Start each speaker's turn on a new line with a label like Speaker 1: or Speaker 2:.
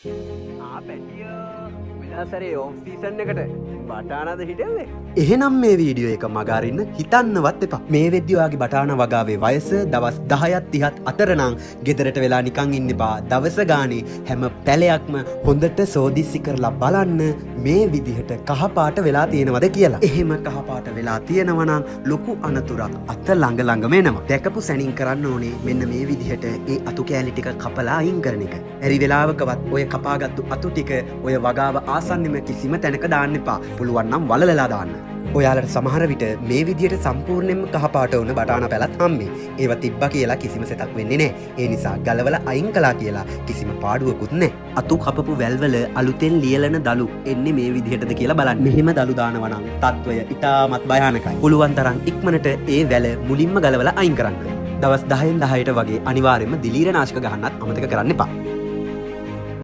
Speaker 1: පැටියෝ වෙනසරේ of season එකට බටානද හිටවේ.
Speaker 2: එහෙනම් මේ වීඩියෝ එක මගාරින්න හිතන්නවත් එපා. මේ වෙද්දි ඔයාගේ බටාන වගාවේ වයස දවස් 10ත් 30ත් අතර නම් ගෙදරට වෙලා නිකන් ඉන්න එපා. දවස ගානේ හැම පැලයක්ම හොඳට සෝදිස්සි කරලා බලන්න මේ විදිහට කහපාට වෙලා තියෙනවද කියලා. එහෙම කහපාට වෙලා තියෙනවා නම් ලොකු අනතුරක් අත ළඟ ළඟම එනවා. දැකපු සැනින් කරන්න ඕනේ මෙන්න මේ විදිහට ඒ අතු කෑලි ටික කපලා අයින් කරන එක. හරි වෙලාවකවත් ඔය කපාගත්තු අතු ටික ඔය වගාව ආසන්නෙම කිසිම තැනක දාන්න එපා. පුළුවන් නම් වලලලා දාන්න. ඔයාලට සමහර විට මේ විදිහට සම්පූර්ණයෙන්ම කහපාට වුණ බටාන පැලත් හම්බේ. ඒවා තිබ්බා කියලා කිසිම සෙතක් වෙන්නේ නැහැ. ඒ නිසා ගලවලා අයින් කළා කියලා කිසිම පාඩුවකුත් නැහැ. අතු කපපු වැල්වල අලුතෙන් ලියලන දළු එන්නේ මේ විදිහටද කියලා බලන්න. මෙහෙම දළු දානවා නම් තත්වය ඉතාමත් භයානකයි. පුළුවන් තරම් ඉක්මනට ඒ වැල මුලින්ම ගලවලා අයින් කරන්න. දවස් 10න් 10ට වගේ අනිවාර්යයෙන්ම දිලීර නාශක ගහන්නත් අමතක කරන්න එපා.